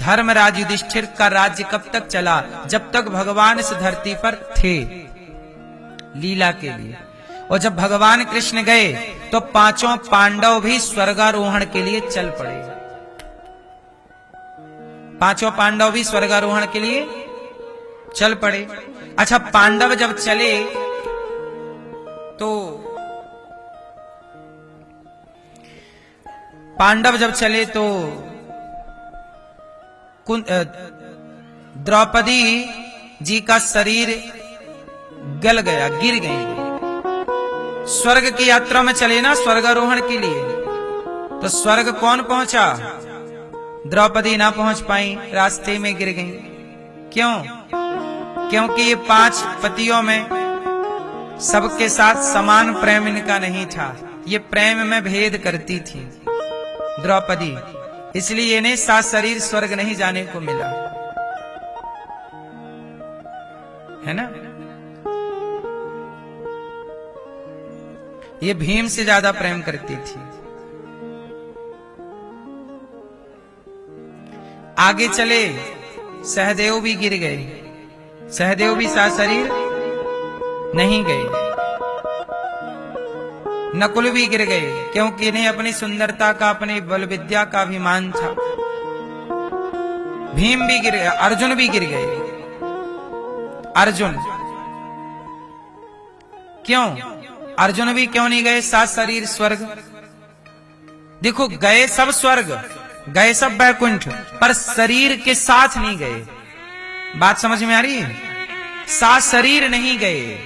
धर्मराज युधिष्ठिर का राज्य कब तक चला? जब तक भगवान इस धरती पर थे लीला के लिए। और जब भगवान कृष्ण गए तो पांचों पांडव भी स्वर्गारोहण के लिए चल पड़े। पांचों पांडव भी स्वर्गारोहण के लिए चल पड़े। अच्छा, पांडव जब चले तो द्रौपदी जी का शरीर गल गया, गिर गई। स्वर्ग की यात्रा में चले ना स्वर्गारोहण के लिए, तो स्वर्ग कौन पहुंचा? द्रौपदी ना पहुंच पाई, रास्ते में गिर गई। क्यों? क्योंकि ये 5 पतियों में सबके साथ समान प्रेम इनका नहीं था। ये प्रेम में भेद करती थी द्रौपदी, इसलिए इन्हें सात शरीर स्वर्ग नहीं जाने को मिला, है ना। ये भीम से ज्यादा प्रेम करती थी। आगे चले, सहदेव भी गिर गए। सहदेव भी सात शरीर नहीं गए। नकुल भी गिर गए, क्योंकि इन्हें अपनी सुंदरता का, अपनी बल विद्या का अभिमान था। भीम भी गिर गए, अर्जुन भी गिर गए। अर्जुन क्यों? अर्जुन भी क्यों नहीं गए सात शरीर स्वर्ग? देखो, गए सब स्वर्ग, गए सब वैकुंठ, पर शरीर के साथ नहीं गए। बात समझ में आ रही है? सात शरीर नहीं गए,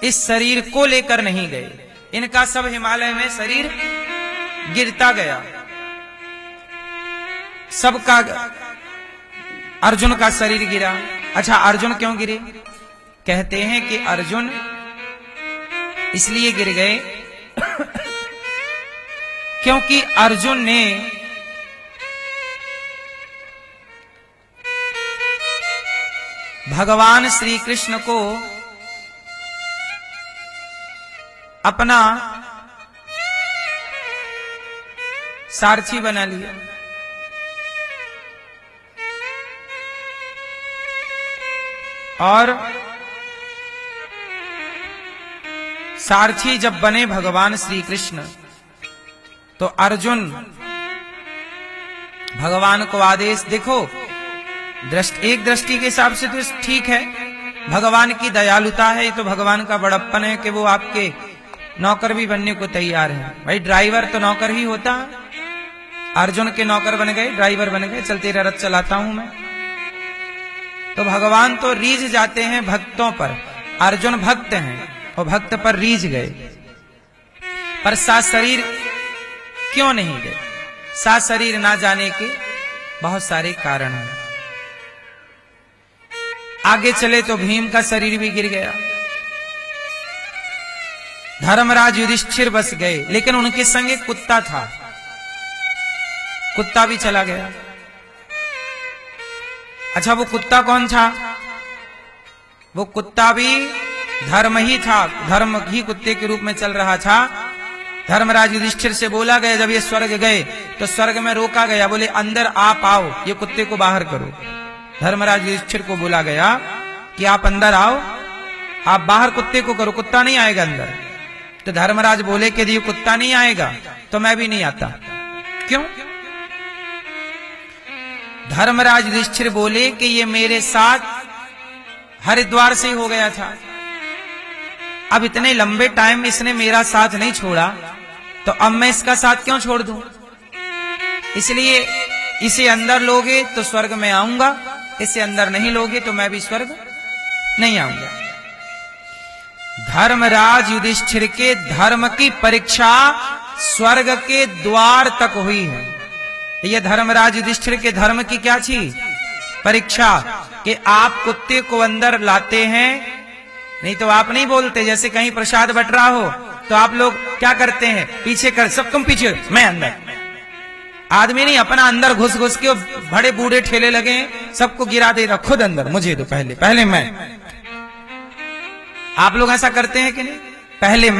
इस शरीर को लेकर नहीं गए। इनका सब हिमालय में शरीर गिरता गया, सबका। अर्जुन का शरीर गिरा। अच्छा, अर्जुन क्यों गिरे? कहते हैं कि अर्जुन इसलिए गिर गए क्योंकि अर्जुन ने भगवान श्री कृष्ण को अपना सारथी बना लिया। और सारथी जब बने भगवान श्री कृष्ण, तो अर्जुन भगवान को आदेश, देखो एक दृष्टि के हिसाब से तो ठीक है, भगवान की दयालुता है, ये तो भगवान का बड़प्पन है कि वो आपके नौकर भी बनने को तैयार है। भाई, ड्राइवर तो नौकर ही होता है। अर्जुन के नौकर बन गए, ड्राइवर बन गए, चल तेरा रथ चलाता हूं मैं। तो भगवान तो रीझ जाते हैं भक्तों पर। अर्जुन भक्त हैं और भक्त पर रीझ गए। पर सात शरीर क्यों नहीं गए? सात शरीर ना जाने के बहुत सारे कारण हैं। आगे चले तो भीम का शरीर भी गिर गया। धर्मराज युधिष्ठिर बस गए, लेकिन उनके संग एक कुत्ता था, कुत्ता भी चला गया। अच्छा, वो कुत्ता कौन था? वो कुत्ता भी धर्म ही था, धर्म ही कुत्ते के रूप में चल रहा था। धर्मराज युधिष्ठिर से बोला गया, जब ये स्वर्ग गए तो स्वर्ग में रोका गया, बोले अंदर आप आओ, ये कुत्ते को बाहर करो। धर्मराज युधिष्ठिर को बोला गया कि आप अंदर आओ, आप बाहर कुत्ते को करो, कुत्ता नहीं आएगा अंदर। तो धर्मराज बोले कि यदि कुत्ता नहीं आएगा तो मैं भी नहीं आता। क्यों? धर्मराज युधिष्ठिर बोले कि ये मेरे साथ हरिद्वार से हो गया था, अब इतने लंबे टाइम इसने मेरा साथ नहीं छोड़ा, तो अब मैं इसका साथ क्यों छोड़ दूं? इसलिए इसे अंदर लोगे तो स्वर्ग में आऊंगा, इसे अंदर नहीं लोगे तो मैं भी स्वर्ग नहीं आऊंगा। धर्मराज युधिष्ठिर के धर्म की परीक्षा स्वर्ग के द्वार तक हुई है। यह धर्मराज युधिष्ठिर के धर्म की क्या थी? परीक्षा, कि आप कुत्ते को अंदर लाते हैं, नहीं तो आप नहीं बोलते। जैसे कहीं प्रसाद बट रहा हो तो आप लोग क्या करते हैं? पीछे कर, सब तुम पीछे, मैं अंदर। आदमी नहीं, अपना अंदर घुस घुस के बड़े बूढ़े ठेले लगे, सबको गिरा दे रहा, खुद अंदर, मुझे तो पहले मैं। आप लोग ऐसा करते हैं कि नहीं? पहले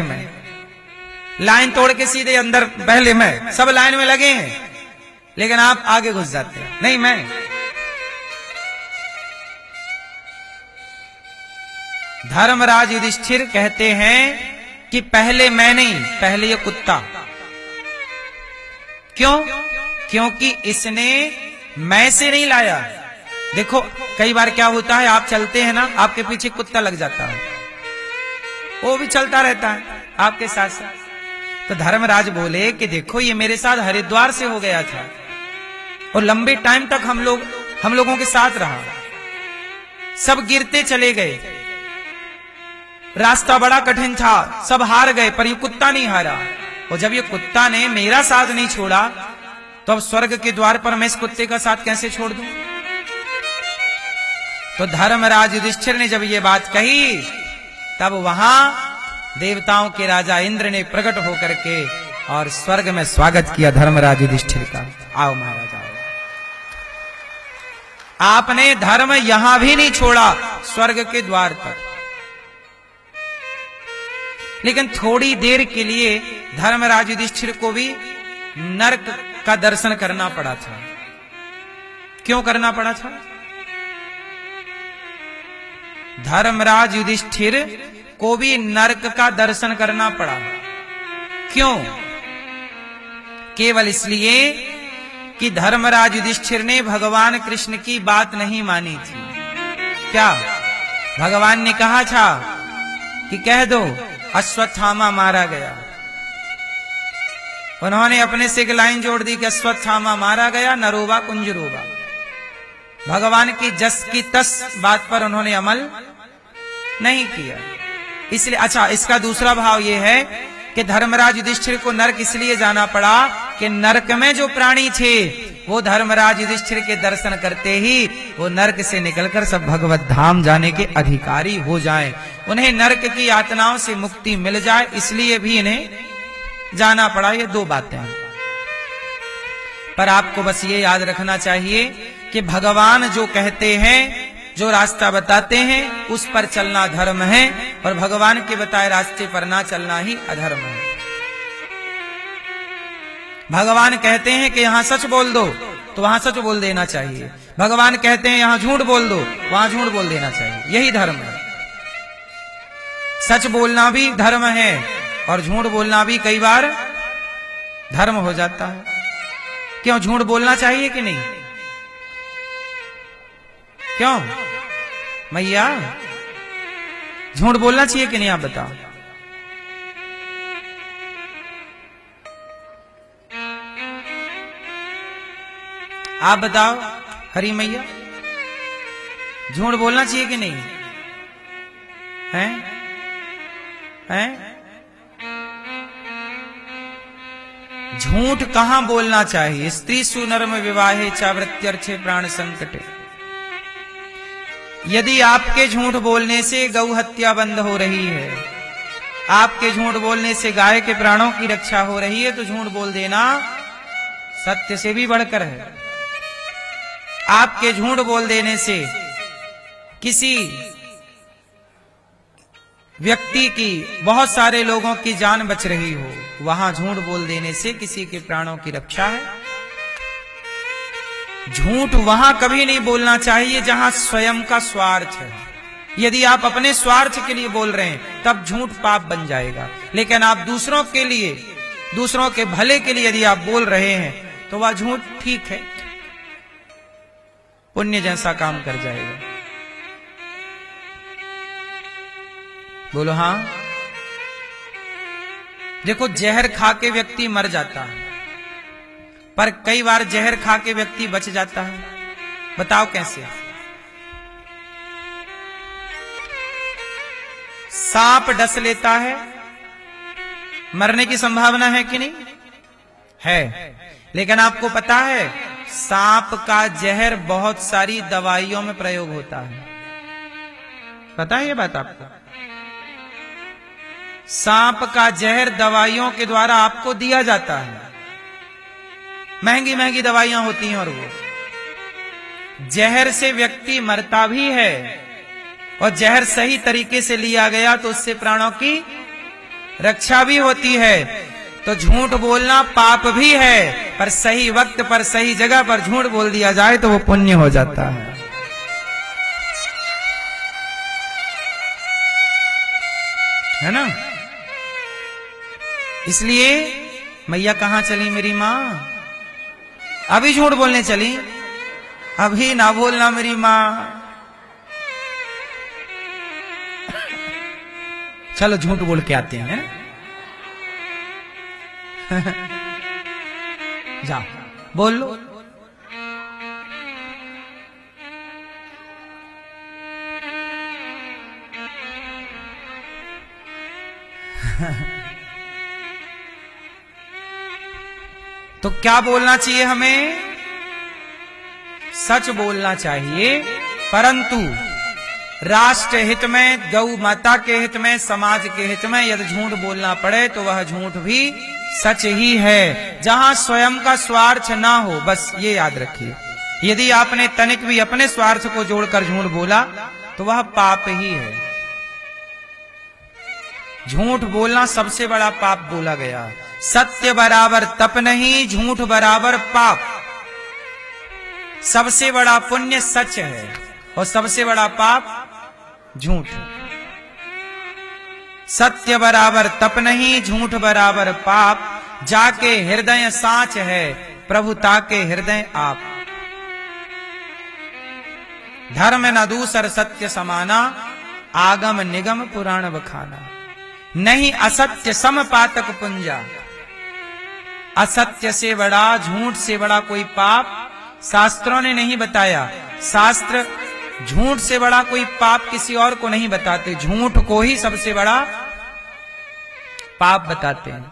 मैं, लाइन तोड़ के सीधे अंदर, पहले मैं। सब लाइन में लगे हैं, लेकिन आप आगे घुस जाते हैं, नहीं मैं। धर्मराज युधिष्ठिर कहते हैं कि पहले मैं नहीं, पहले ये कुत्ता। क्यों? क्योंकि इसने मैं से नहीं लाया। देखो कई बार क्या होता है, आप चलते हैं ना, आपके पीछे कुत्ता लग जाता है, वो भी चलता रहता है आपके साथ साथ। तो धर्मराज बोले कि देखो ये मेरे साथ हरिद्वार से हो गया था और लंबे टाइम तक हम लोगों के साथ रहा, सब गिरते चले गए, रास्ता बड़ा कठिन था, सब हार गए, पर ये कुत्ता नहीं हारा। और जब ये कुत्ता ने मेरा साथ नहीं छोड़ा, तो अब स्वर्ग के द्वार पर मैं इस कुत्ते का साथ कैसे छोड़ दूं? तो धर्मराज युधिष्ठिर ने जब ये बात कही, तब वहां देवताओं के राजा इंद्र ने प्रकट होकर के और स्वर्ग में स्वागत किया धर्मराज युधिष्ठिर का। आओ महाराज आओ, आपने धर्म यहां भी नहीं छोड़ा, स्वर्ग के द्वार पर। लेकिन थोड़ी देर के लिए धर्मराज युधिष्ठिर को भी नरक का दर्शन करना पड़ा था। क्यों करना पड़ा था? धर्मराज युधिष्ठिर को भी नरक का दर्शन करना पड़ा। क्यों? केवल इसलिए कि धर्मराज युधिष्ठिर ने भगवान कृष्ण की बात नहीं मानी थी। क्या भगवान ने कहा था कि कह दो अश्वत्थामा मारा गया, उन्होंने अपने से एक लाइन जोड़ दी कि अश्वत्थामा मारा गया, नरोबा कुंजरोबा। भगवान की जस की तस बात पर उन्होंने अमल नहीं किया। इसलिए अच्छा, इसका दूसरा भाव यह है कि धर्मराज युधिष्ठिर को नरक इसलिए जाना पड़ा कि नरक में जो प्राणी थे वो धर्मराज युधिष्ठिर के दर्शन करते ही वो नरक से निकलकर सब भगवत धाम जाने के अधिकारी हो जाएं, उन्हें नरक की यातनाओं से मुक्ति मिल जाए, इसलिए भी इन्हें जाना पड़ा। ये दो बातें हैं। पर आपको बस ये याद रखना चाहिए कि भगवान जो कहते हैं, जो रास्ता बताते हैं, उस पर चलना धर्म है, और भगवान के बताए रास्ते पर ना चलना ही अधर्म है। भगवान कहते हैं कि यहां सच बोल दो, तो वहां सच बोल देना चाहिए। भगवान कहते हैं यहां झूठ बोल दो, वहां झूठ बोल देना चाहिए। यही धर्म है। सच बोलना भी धर्म है और झूठ बोलना भी कई बार धर्म हो जाता है। क्यों झूठ बोलना चाहिए कि नहीं? क्यों मैया झूठ बोलना चाहिए कि नहीं? आप बताओ। आप बताओ हरी मैया, झूठ बोलना चाहिए कि नहीं? हैं? हैं? झूठ कहां बोलना चाहिए? स्त्री सुनर्म विवाहे चावृत्यर्थे प्राण संकटे। यदि आपके झूठ बोलने से गौ हत्या बंद हो रही है, आपके झूठ बोलने से गाय के प्राणों की रक्षा हो रही है, तो झूठ बोल देना सत्य से भी बढ़कर है। आपके झूठ बोल देने से किसी व्यक्ति की, बहुत सारे लोगों की जान बच रही हो, वहां झूठ बोल देने से किसी के प्राणों की रक्षा है। झूठ वहां कभी नहीं बोलना चाहिए जहां स्वयं का स्वार्थ है। यदि आप अपने स्वार्थ के लिए बोल रहे हैं तब झूठ पाप बन जाएगा, लेकिन आप दूसरों के लिए, दूसरों के भले के लिए यदि आप बोल रहे हैं तो वह झूठ ठीक है, पुण्य जैसा काम कर जाएगा। बोलो हाँ। देखो जहर खा के व्यक्ति मर जाता है, पर कई बार जहर खा के व्यक्ति बच जाता है। बताओ कैसे? सांप डस लेता है, मरने की संभावना है कि नहीं? है। लेकिन आपको पता है सांप का जहर बहुत सारी दवाइयों में प्रयोग होता है। पता है ये बात आपको? सांप का जहर दवाइयों के द्वारा आपको दिया जाता है। महंगी महंगी दवाइयां होती हैं और वो जहर से व्यक्ति मरता भी है, और जहर सही तरीके से लिया गया तो उससे प्राणों की रक्षा भी होती है। तो झूठ बोलना पाप भी है, पर सही वक्त पर सही जगह पर झूठ बोल दिया जाए तो वो पुण्य हो जाता है ना। इसलिए मैया कहां चली मेरी मां? अभी झूठ बोलने चली, अभी ना बोलना मेरी मां। चलो झूठ बोल के आते हैं। जाओ बोल लो। तो क्या बोलना चाहिए हमें? सच बोलना चाहिए, परंतु राष्ट्र हित में, गौ माता के हित में, समाज के हित में यदि झूठ बोलना पड़े तो वह झूठ भी सच ही है, जहां स्वयं का स्वार्थ ना हो। बस ये याद रखिए, यदि आपने तनिक भी अपने स्वार्थ को जोड़कर झूठ बोला तो वह पाप ही है। झूठ बोलना सबसे बड़ा पाप बोला गया। सत्य बराबर तप नहीं, झूठ बराबर पाप। सबसे बड़ा पुण्य सच है और सबसे बड़ा पाप झूठ। सत्य बराबर तप नहीं, झूठ बराबर पाप। जाके हृदय साच है, प्रभु ताके हृदय आप। धर्म न दूसर सत्य समाना, आगम निगम पुराण बखाना। नहीं असत्य सम पातक पुंजा। असत्य से बड़ा, झूठ से बड़ा कोई पाप शास्त्रों ने नहीं बताया। शास्त्र झूठ से बड़ा कोई पाप किसी और को नहीं बताते, झूठ को ही सबसे बड़ा पाप बताते हैं।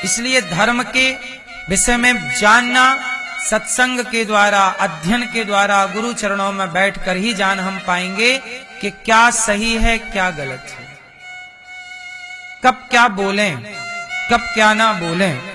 इसलिए धर्म के विषय में जानना सत्संग के द्वारा, अध्ययन के द्वारा, गुरु चरणों में बैठकर ही जान हम पाएंगे कि क्या सही है क्या गलत है, कब क्या बोलें कब क्या ना बोलें।